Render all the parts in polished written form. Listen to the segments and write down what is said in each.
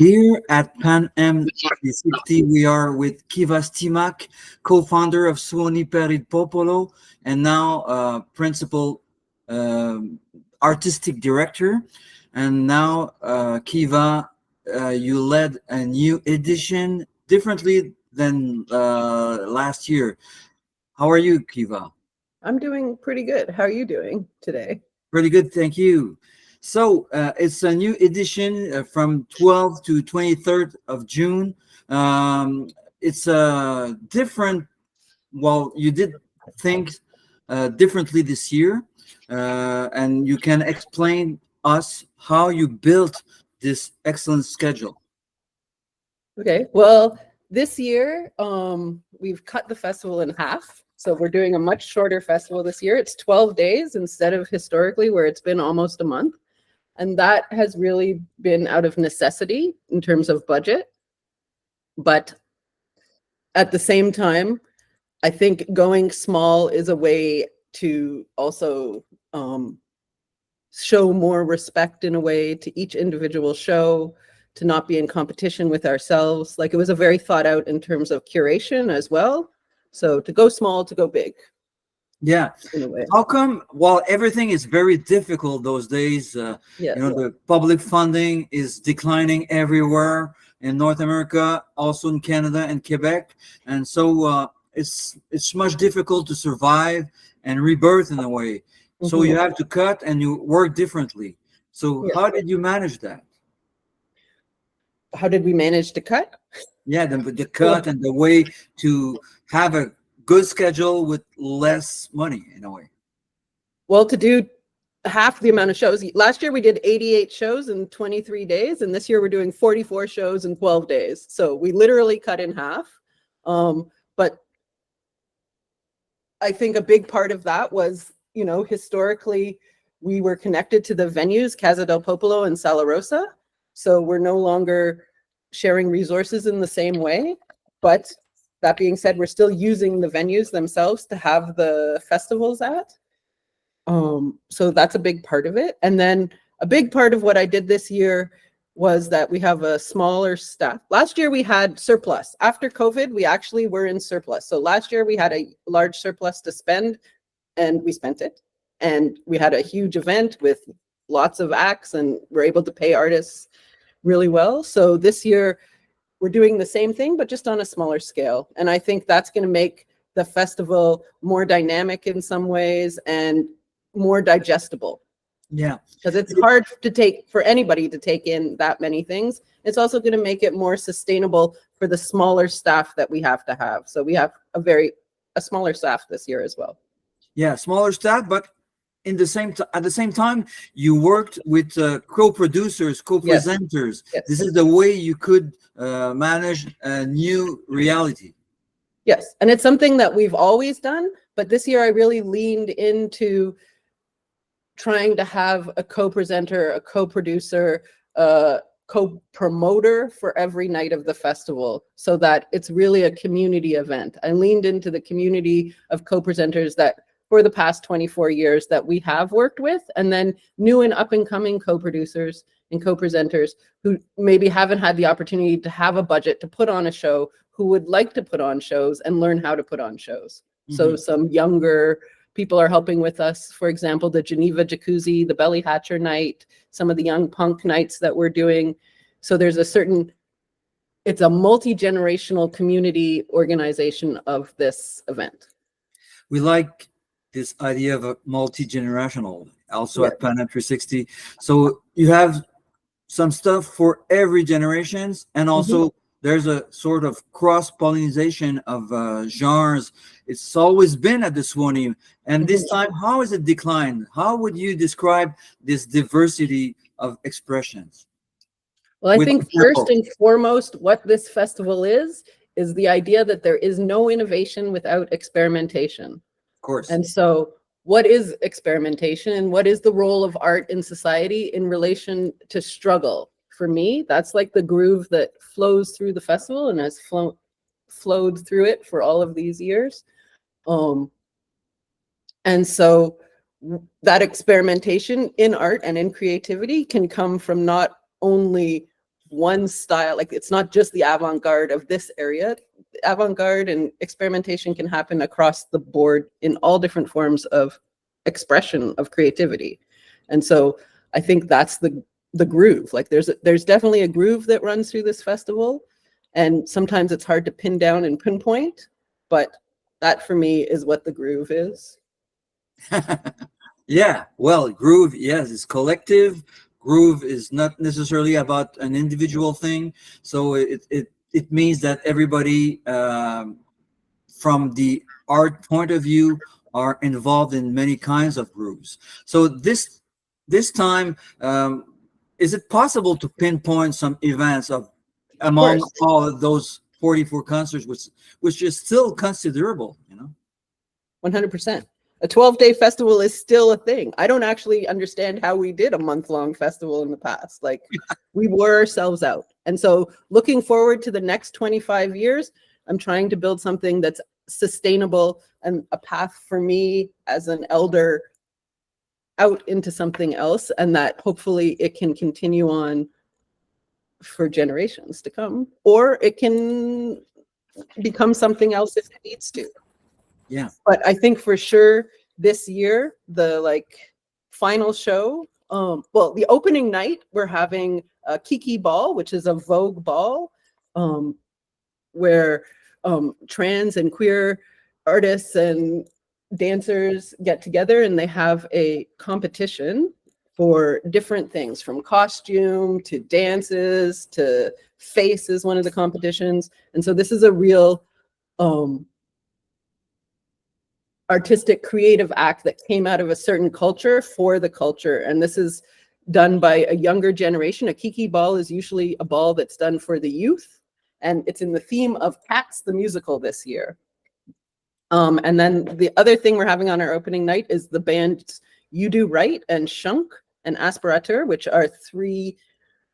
Here at Pan Am 360, we are with Kiva Stimac, co-founder of Suoni Per Il Popolo, and now principal artistic director. And now, Kiva, you led a new edition differently than last year. How are you, Kiva? I'm doing pretty good. How are you doing today? Pretty good, thank you. So it's a new edition from 12th to 23rd of June. It's a different, well, you did things differently this year, and you can explain us how you built this excellent schedule. Okay, well, this year we've cut the festival in half. So we're doing a much shorter festival this year. It's 12 days instead of historically where it's been almost a month. And that has really been out of necessity in terms of budget. But at the same time, I think going small is a way to also show more respect in a way to each individual show, to not be in competition with ourselves. Like, it was a very thought out in terms of curation as well. So to go small, to go big. Yeah. In a way. How come, while everything is very difficult those days, the public funding is declining everywhere in North America, also in Canada and Quebec. And so it's much difficult to survive and rebirth in a way. So you have to cut and you work differently. So how did you manage that? How did we manage to cut? Yeah, the cut and the way to have a good schedule with less money in a way. Well, to do half the amount of shows. Last year we did 88 shows in 23 days, and this year we're doing 44 shows in 12 days. So we literally cut in half. But I think a big part of that was, historically we were connected to the venues, Casa del Popolo and Sala Rosa. So we're no longer sharing resources in the same way. But that being said, we're still using the venues themselves to have the festivals at. So that's a big part of it. And then a big part of what I did this year was that we have a smaller staff. Last year we had surplus. After COVID, we actually were in surplus. So last year we had a large surplus to spend, and we spent it. And we had a huge event with lots of acts, and we're able to pay artists really well. So this year we're doing the same thing, but just on a smaller scale. And I think that's going to make the festival more dynamic in some ways and more digestible. Yeah. Because it's hard for anybody to take in that many things. It's also going to make it more sustainable for the smaller staff that we have to have. So we have a smaller staff this year as well. Yeah, smaller staff, but at the same time, you worked with co-producers, co-presenters. Yes. This is the way you could manage a new reality. Yes, and it's something that we've always done, but this year I really leaned into trying to have a co-presenter, a co-producer, a co-promoter for every night of the festival, so that it's really a community event. I leaned into the community of co-presenters that for the past 24 years that we have worked with, and then new and up and coming co-producers and co-presenters who maybe haven't had the opportunity to have a budget to put on a show, who would like to put on shows and learn how to put on shows. So some younger people are helping with us. For example, the Geneva Jacuzzi, the Belly Hatcher night, some of the young punk nights that we're doing. So there's it's a multi-generational community organization of this event. We like this idea of a multi-generational also at Pan Am 360. So you have some stuff for every generations, and also there's a sort of cross-pollination of genres. It's always been at the Suoni, and this time, how has it declined? How would you describe this diversity of expressions? Well, I think first and foremost, what this festival is the idea that there is no innovation without experimentation. Of course. And so what is experimentation, and what is the role of art in society in relation to struggle? For me, that's like the groove that flows through the festival and has flowed through it for all of these years. And so that experimentation in art and in creativity can come from not only one style. Like it's not just the avant-garde of this area. Avant-garde and experimentation can happen across the board in all different forms of expression of creativity. And so I think that's the groove. Like there's definitely a groove that runs through this festival, and sometimes it's hard to pin down and pinpoint, but that for me is what the groove is. Yeah, well, groove, yes, it's collective. Groove is not necessarily about an individual thing. So it means that everybody, from the art point of view, are involved in many kinds of grooves. So this time, is it possible to pinpoint some events among course. all of those 44 concerts, which is still considerable, 100%. A 12-day festival is still a thing. I don't actually understand how we did a month-long festival in the past. Like we wore ourselves out. And so looking forward to the next 25 years, I'm trying to build something that's sustainable and a path for me as an elder out into something else, and that hopefully it can continue on for generations to come, or it can become something else if it needs to. Yeah. But I think for sure this year, the final show, well, the opening night, we're having a Kiki Ball, which is a Vogue ball, where trans and queer artists and dancers get together and they have a competition for different things, from costume to dances to face is one of the competitions. And so this is a real artistic creative act that came out of a certain culture for the culture. And this is done by a younger generation. A Kiki Ball is usually a ball that's done for the youth, and it's in the theme of Cats the musical this year. And then the other thing we're having on our opening night is the bands Yoo Doo Right and Shunk and Aspirateur, which are three,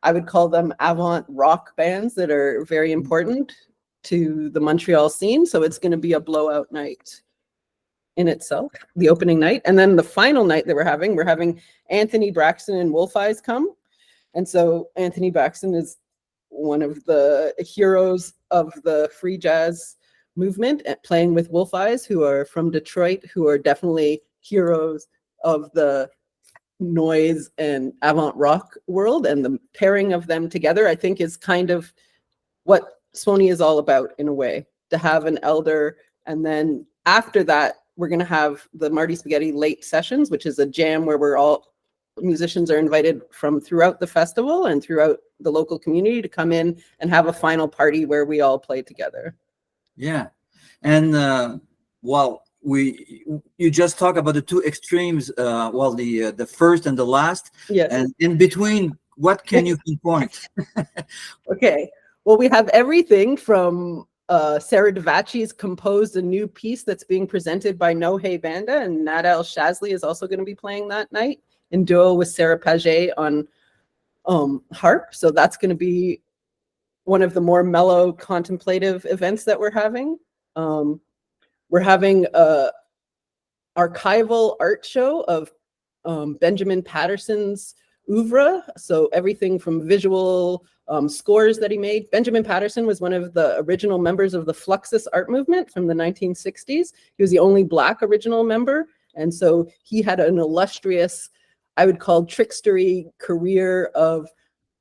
I would call them avant rock bands that are very important to the Montreal scene. So it's going to be a blowout night in itself, the opening night. And then the final night that we're having Anthony Braxton and Wolf Eyes come. And so Anthony Braxton is one of the heroes of the free jazz movement, at playing with Wolf Eyes, who are from Detroit, who are definitely heroes of the noise and avant rock world. And the pairing of them together, I think, is kind of what Suoni is all about, in a way, to have an elder. And then after that, we're going to have the Marty Spaghetti late sessions, which is a jam where musicians are invited from throughout the festival and throughout the local community to come in and have a final party where we all play together. Yeah. And you just talk about the two extremes, the first and the last. Yes. And in between, what can you pinpoint? Okay. Well, we have everything from Sarah Davachi's composed a new piece that's being presented by No Hey Banda, and Nadal Shazli is also going to be playing that night in duo with Sarah Paget on harp. So that's going to be one of the more mellow, contemplative events that we're having. We're having a archival art show of Benjamin Patterson's oeuvre. So everything from visual scores that he made. Benjamin Patterson was one of the original members of the Fluxus art movement from the 1960s. He was the only Black original member. And so he had an illustrious, I would call, trickstery career of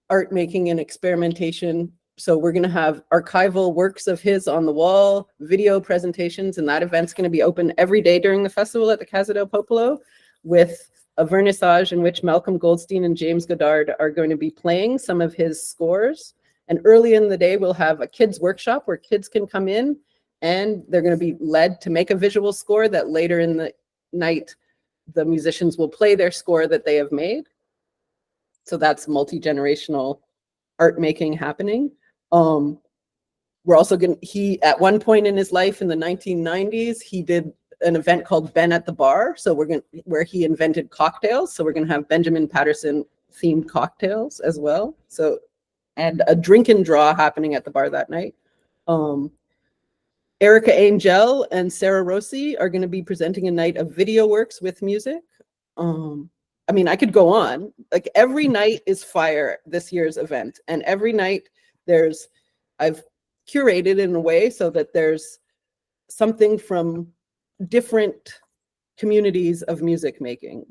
art making and experimentation. So we're going to have archival works of his on the wall, video presentations, and that event's going to be open every day during the festival at the Casa del Popolo, with a vernissage in which Malcolm Goldstein and James Goddard are going to be playing some of his scores. And early in the day, we'll have a kids workshop where kids can come in and they're going to be led to make a visual score that later in the night, the musicians will play their score that they have made. So that's multi-generational art making happening. We're also at one point in his life in the 1990s, he did an event called Ben at the Bar. So where he invented cocktails. So we're going to have Benjamin Patterson themed cocktails as well. So, and a drink and draw happening at the bar that night. Erika Angell and Sarah Rossi are going to be presenting a night of video works with music. I mean, I could go on. Like every night is fire this year's event. And every night I've curated in a way so that there's something from different communities of music making.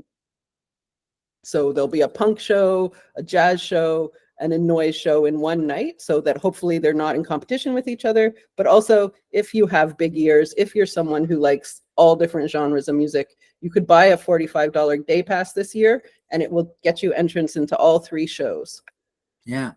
So there'll be a punk show, a jazz show, and a noise show in one night, so that hopefully they're not in competition with each other. But also, if you have big ears, if you're someone who likes all different genres of music, you could buy a $45 day pass this year, and it will get you entrance into all 3 shows. Yeah.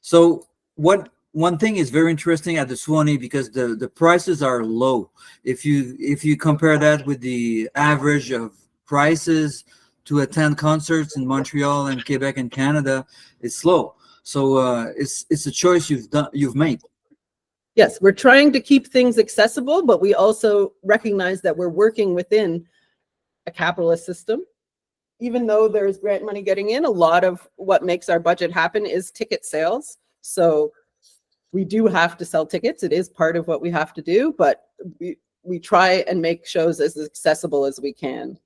So one thing is very interesting at the Suoni, because the prices are low. If you compare that with the average of prices to attend concerts in Montreal and Quebec and Canada, it's low. So it's a choice you've made. Yes, we're trying to keep things accessible, but we also recognize that we're working within a capitalist system. Even though there's grant money getting in, a lot of what makes our budget happen is ticket sales. So we do have to sell tickets. It is part of what we have to do, but we try and make shows as accessible as we can,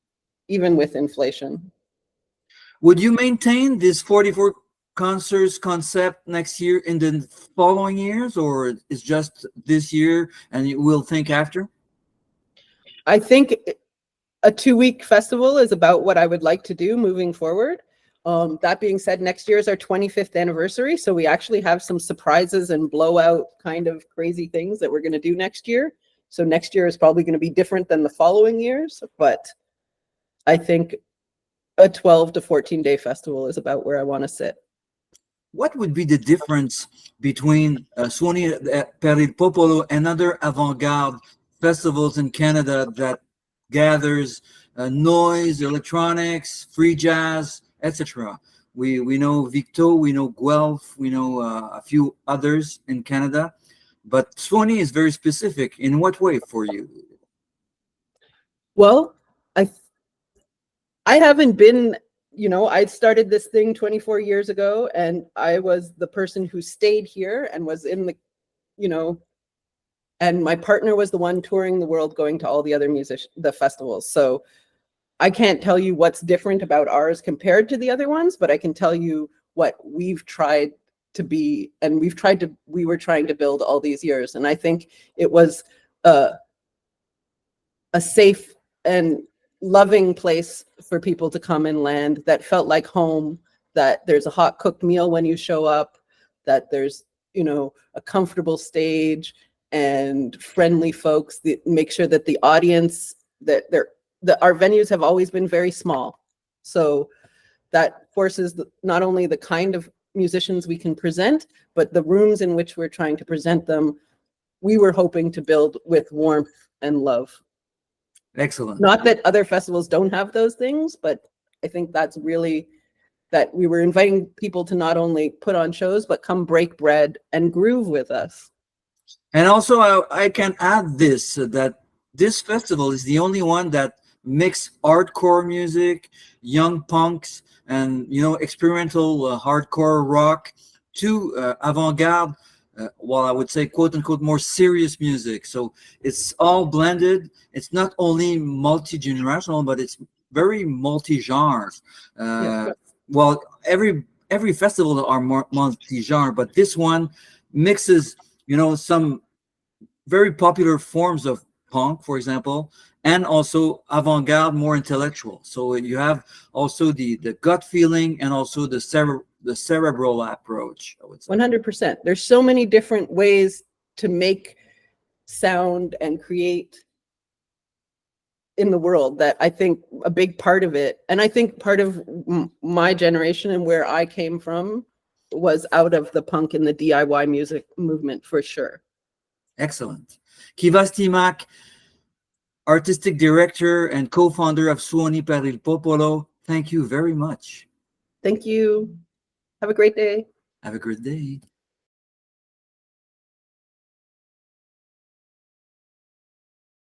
even with inflation. Would you maintain this 44 concerts concept next year in the following years, or it's just this year and you will think after? I think a 2-week festival is about what I would like to do moving forward. That being said, next year is our 25th anniversary. So we actually have some surprises and blowout kind of crazy things that we're going to do next year. So next year is probably going to be different than the following years. But I think a 12 to 14-day festival is about where I want to sit. What would be the difference between Suoni Per Il Popolo and other avant-garde festivals in Canada that gathers noise, electronics, free jazz, etc.? We know Victo, we know Guelph, we know a few others in Canada, but Suoni is very specific. In what way for you? Well, I haven't been, I started this thing 24 years ago, and I was the person who stayed here and was in the, and my partner was the one touring the world, going to all the other the festivals. So I can't tell you what's different about ours compared to the other ones, but I can tell you what we've tried to be, and we were trying to build all these years. And I think it was a safe and loving place for people to come and land that felt like home, that there's a hot cooked meal when you show up, that there's, a comfortable stage and friendly folks that make sure that the audience, that our venues have always been very small. So that forces not only the kind of musicians we can present, but the rooms in which we're trying to present them, we were hoping to build with warmth and love. Excellent. Not that other festivals don't have those things, but I think that's really that we were inviting people to not only put on shows, but come break bread and groove with us. And also, I can add this, that this festival is the only one that mix hardcore music, young punks, and experimental hardcore rock to avant-garde, well, I would say quote unquote more serious music. So it's all blended. It's not only multi-generational, but it's very multi-genres. Well, every festival are more multi-genre, but this one mixes some very popular forms of punk, for example, and also avant-garde, more intellectual. So you have also the gut feeling and also the cerebral approach, I would say. 100%. There's so many different ways to make sound and create in the world that I think a big part of it, and I think part of my generation and where I came from, was out of the punk and the DIY music movement for sure. Excellent. Kiva Stimac, artistic director and co-founder of Suoni Per Il Popolo, thank you very much. Thank you. Have a great day. Have a great day.